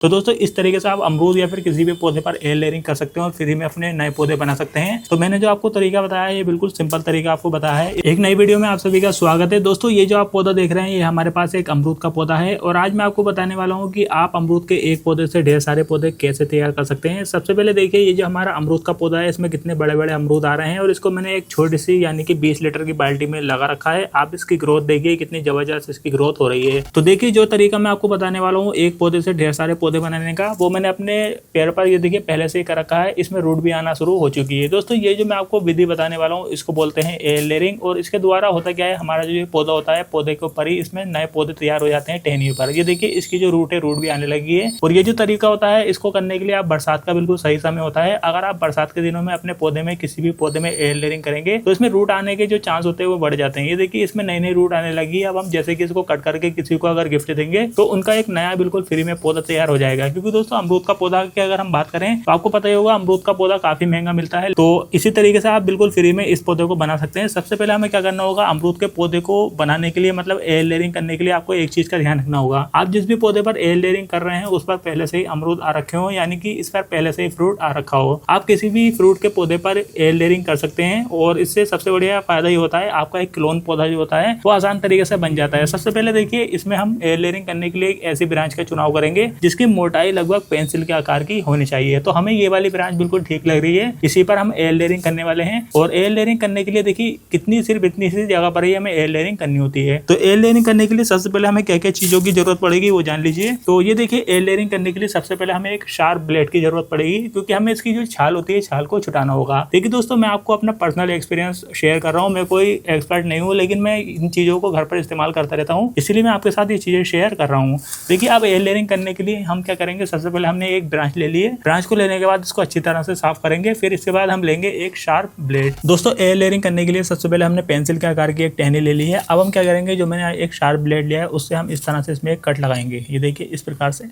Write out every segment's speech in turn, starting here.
तो दोस्तों इस तरीके से आप अमरूद या फिर किसी भी पौधे पर एयर लेयरिंग कर सकते हैं और फ्री में अपने नए पौधे बना सकते हैं। तो मैंने जो आपको तरीका बताया है ये बिल्कुल सिंपल तरीका आपको बताया है। एक नई वीडियो में आप सभी का स्वागत है। दोस्तों ये जो आप पौधा देख रहे हैं ये हमारे पास एक अमरूद का पौधा है और आज मैं आपको बताने वाला हूँ कि आप अमरूद के एक पौधे से ढेर सारे पौधे कैसे तैयार कर सकते हैं। सबसे पहले देखिए ये जो हमारा अमरूद का पौधा है इसमें कितने बड़े बड़े अमरूद आ रहे हैं और इसको मैंने एक छोटी सी यानी कि 20 लीटर की बाल्टी में लगा रखा है। आप इसकी ग्रोथ देखिए कितनी जबरदस्त इसकी ग्रोथ हो रही है। तो देखिए जो तरीका मैं आपको बताने वाला हूँ एक पौधे से ढेर सारे पौधे बनाने का, वो मैंने अपने पेड़ पर ये देखिए पहले से ही कर रखा है। इसमें रूट भी आना शुरू हो चुकी है। दोस्तों ये जो मैं आपको विधि बताने वाला हूँ इसको बोलते हैं एयर लेयरिंग। और इसके द्वारा होता क्या है, हमारा जो ये पौधा होता है पौधे के ऊपर ही इसमें नए पौधे तैयार हो जाते हैं टहनियों पर। ये देखिए इसकी जो रूट है रूट भी आने लगी है। और ये जो तरीका होता है इसको करने के लिए आप बरसात का बिल्कुल सही समय होता है। अगर आप बरसात के दिनों में अपने पौधे में किसी भी पौधे में एयर लेयरिंग करेंगे तो इसमें रूट आने के जो चांस होते हैं वो बढ़ जाते हैं। ये देखिए इसमें नई नई रूट आने लगी है। अब हम जैसे कि इसको कट करके किसी को अगर गिफ्ट देंगे तो उनका एक नया बिल्कुल फ्री में पौधा तैयार हो जाएगा। क्योंकि दोस्तों अमरूद का पौधा की अगर हम बात करें तो आपको पता ही होगा अमरूद का पौधा काफी महंगा मिलता है। तो इसी तरीके से आप बिल्कुल फ्री में इस पौधे को बना सकते हैं। सबसे पहले हमें क्या करना होगा, अमरूद के पौधे को बनाने के लिए मतलब एयर लेयरिंग करने के लिए आपको एक चीज का ध्यान रखना होगा। आप जिस भी पौधे पर एयर लेयरिंग कर रहे हैं उस पर पहले से ही अमरूद आ रखे हो, यानी कि इस पर पहले से ही फ्रूट आ रखा हो। आप किसी भी फ्रूट के पौधे पर एयर लेयरिंग कर सकते हैं और इससे सबसे बढ़िया फायदा ये होता है आपका एक क्लोन पौधा जो होता है वो आसान तरीके से बन जाता है। सबसे पहले देखिए इसमें हम एयर लेयरिंग करने के लिए एक ऐसी ब्रांच का चुनाव करेंगे जिसकी मोटाई लगभग पेंसिल के आकार की होनी चाहिए। तो हमें ये वाली ब्रांच बिल्कुल ठीक लग रही है, इसी पर हम एयर लेयरिंग करने वाले हैं। और एयर लेयरिंग करने के लिए देखिए कितनी सिर्फ इतनी सी जगह पर ही हमें एयर लेयरिंग करनी होती है। तो एयर लेयरिंग करने के लिए सबसे पहले हमें क्या क्या चीजों की जरूरत पड़ेगी वो जान लीजिए। तो ये देखिए एयर लेयरिंग करने के लिए सबसे पहले हमें एक शार्प ब्लेड की जरूरत पड़ेगी, क्योंकि हमें इसकी जो छाल होती है छाल को छुटाना होगा। देखिए दोस्तों मैं आपको अपना पर्सनल एक्सपीरियंस शेयर कर रहा हूँ। मैं कोई एक्सपर्ट नहीं हूँ, लेकिन मैं इन चीजों को घर पर इस्तेमाल करता रहता हूँ, इसीलिए मैं आपके साथ ये चीजें शेयर कर रहा हूँ। देखिए अब एयर लेयरिंग करने के लिए हम क्या करेंगे, सबसे पहले हमने एक ब्रांच ले ली है। ब्रांच को लेने के बाद इसको अच्छी तरह से साफ करेंगे। फिर इसके बाद हम लेंगे एक शार्प ब्लेड। दोस्तों एयर लेयरिंग करने के लिए सबसे पहले हमने पेंसिल के आकार की एक टहनी ले ली है। अब हम क्या करेंगे, जो मैंने एक शार्प ब्लेड लिया है उससे हम इस तरह से इसमें एक कट लगाएंगे। ये देखिए इस प्रकार से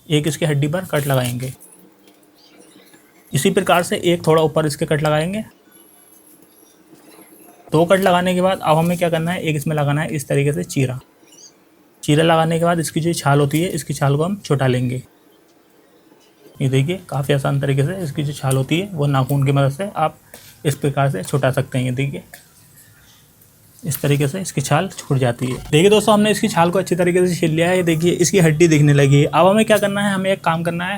एक इसके हड्डी पर कट लगाएंगे। इसी प्रकार से एक थोड़ा ऊपर इसके कट लगाएंगे। 2 कट लगाने के बाद अब हमें क्या करना है, एक इसमें लगाना है इस तरीके से चीरा। चीरा लगाने के बाद इसकी जो छाल होती है इसकी छाल को हम छुटा लेंगे। ये देखिए काफ़ी आसान तरीके से इसकी जो छाल होती है वो नाखून की मदद से आप इस प्रकार से छुटा सकते हैं। ये देखिए इस तरीके से इसकी छाल छूट जाती है। देखिए दोस्तों हमने इसकी छाल को अच्छी तरीके से छील लिया है। ये देखिए इसकी हड्डी दिखने लगी है। अब हमें क्या करना है, हमें एक काम करना है,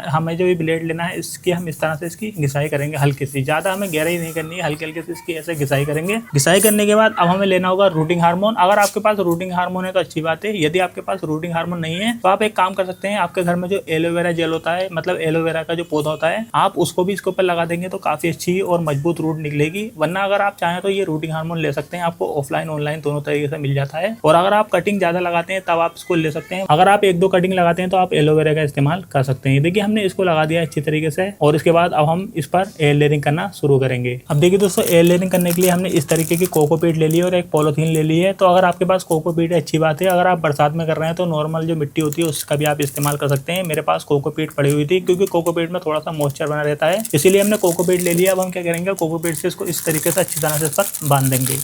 हमें जो ये ब्लेड लेना है इसकी हम इस तरह से इसकी घिसाई करेंगे हल्की सी, ज़्यादा हमें गहराई नहीं करनी है, हल्के हल्के से इसकी ऐसे घिसाई करेंगे। घिसाई करने के बाद अब हमें लेना होगा रूटिंग हार्मोन। अगर आपके पास रूटिंग हार्मोन है तो अच्छी बात है, यदि आपके पास रूटिंग हार्मोन नहीं है तो आप एक काम कर सकते हैं, आपके घर में जो एलोवेरा जेल होता है मतलब एलोवेरा का जो पौधा होता है आप उसको भी इसके ऊपर लगा देंगे तो काफ़ी अच्छी और मजबूत रूट निकलेगी। वरना अगर आप चाहें तो ये रूटिंग हार्मोन ले सकते हैं, आपको ऑफलाइन ऑनलाइन दोनों तरीके से मिल जाता है। और अगर आप कटिंग ज्यादा लगाते हैं तब आप इसको ले सकते हैं। अगर आप 1-2 कटिंग लगाते हैं तो आप एलोवेरा का इस्तेमाल कर सकते हैं। देखिए हमने इसको लगा दिया अच्छी तरीके से और इसके बाद अब हम इस पर एयर लेयरिंग करना शुरू करेंगे। अब देखिए दोस्तों एयर लेयरिंग करने के लिए हमने इस तरीके की कोकोपीट ले ली है और एक पॉलिथीन ले ली है। तो अगर आपके पास कोकोपीट है अच्छी बात है, अगर आप बरसात में कर रहे हैं तो नॉर्मल जो मिट्टी होती है उसका भी आप इस्तेमाल कर सकते हैं। मेरे पास कोकोपीट पड़ी हुई थी क्योंकि कोकोपीट में थोड़ा सा मॉइस्चर बना रहता है, इसीलिए हमने कोकोपीट ले लिया। अब हम क्या करेंगे, कोकोपीट से इसको इस तरीके से अच्छी तरह से इस पर बांध देंगे।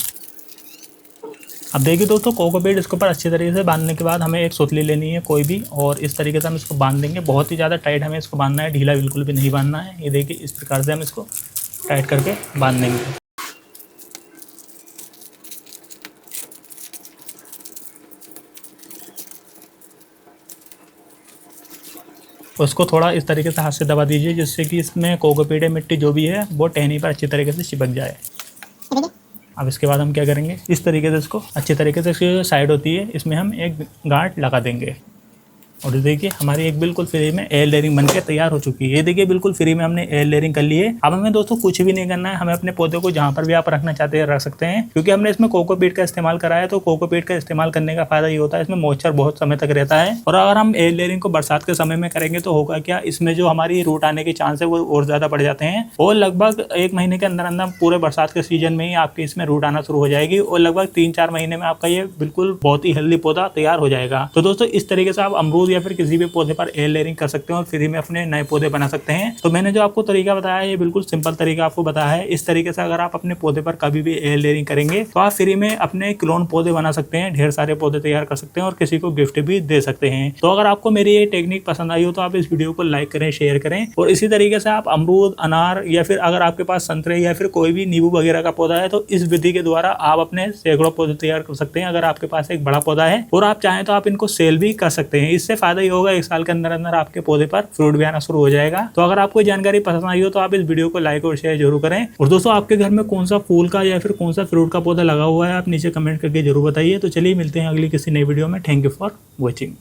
अब देखिए दोस्तों कोकोपीट इसके ऊपर अच्छे तरीके से बांधने के बाद हमें एक सुतली लेनी है कोई भी, और इस तरीके से हम इसको बांध देंगे। बहुत ही ज़्यादा टाइट हमें इसको बांधना है, ढीला बिल्कुल भी नहीं बांधना है। ये देखिए इस प्रकार से हम इसको टाइट करके बांध देंगे। उसको थोड़ा इस तरीके से हाथ से दबा दीजिए जिससे कि इसमें कोकोपीट मिट्टी जो भी है वो टहनी पर अच्छी तरीके से चिपक जाए। अब इसके बाद हम क्या करेंगे, इस तरीके से इसको अच्छी तरीके से इसकी जो साइड होती है इसमें हम एक गांठ लगा देंगे। और देखिए हमारी एक बिल्कुल फ्री में एयर लेयरिंग बनकर तैयार हो चुकी है। ये देखिए बिल्कुल फ्री में हमने एयर लेयरिंग कर ली है। अब हमें दोस्तों कुछ भी नहीं करना है, हमें अपने पौधे को जहां पर भी आप रखना चाहते हैं रख सकते हैं। क्योंकि हमने इसमें कोकोपीट का इस्तेमाल करा है तो कोकोपीट का इस्तेमाल करने का फायदा ये होता है इसमें मॉइस्चर बहुत समय तक रहता है। और अगर हम एयर लेयरिंग को बरसात के समय में करेंगे तो होगा क्या, इसमें जो हमारी रूट आने के चांस है वो और ज्यादा बढ़ जाते हैं। और लगभग 1 महीने के अंदर अंदर पूरे बरसात के सीजन में ही आपके इसमें रूट आना शुरू हो जाएगी और लगभग 3-4 महीने में आपका ये बिल्कुल बहुत ही हेल्दी पौधा तैयार हो जाएगा। तो दोस्तों इस तरीके से आप अमरूद अमरूद या फिर किसी भी पौधे पर एयर लेयरिंग कर सकते हैं और फ्री में अपने नए पौधे बना सकते हैं। तो मैंने जो आपको तरीका बताया ये बिल्कुल सिंपल तरीका आपको बताया है। इस तरीके से अगर आप अपने पौधे पर कभी भी एयर लेयरिंग करेंगे तो आप फ्री में अपने क्लोन पौधे बना सकते हैं, ढेर सारे पौधे तैयार कर सकते हैं और किसी को गिफ्ट भी दे सकते हैं। तो अगर आपको मेरी ये टेक्निक पसंद आई हो तो आप इस वीडियो को लाइक करें, शेयर करें और इसी तरीके से आप अमरूद, अनार या फिर अगर आपके पास संतरे या फिर कोई भी नींबू वगैरह का पौधा है तो इस विधि के द्वारा आप अपने सैकड़ों पौधे तैयार कर सकते हैं। अगर आपके पास एक बड़ा पौधा है और आप चाहें तो आप इनको सेल भी कर सकते हैं। इससे फायदा ही होगा, एक साल के अंदर अंदर आपके पौधे पर फ्रूट भी आना शुरू हो जाएगा। तो अगर आपको जानकारी पसंद आई हो तो आप इस वीडियो को लाइक और शेयर जरूर करें। और दोस्तों आपके घर में कौन सा फूल का या फिर कौन सा फ्रूट का पौधा लगा हुआ है आप नीचे कमेंट करके जरूर बताइए। तो चलिए मिलते हैं अगली किसी नई वीडियो में। Thank you for watching.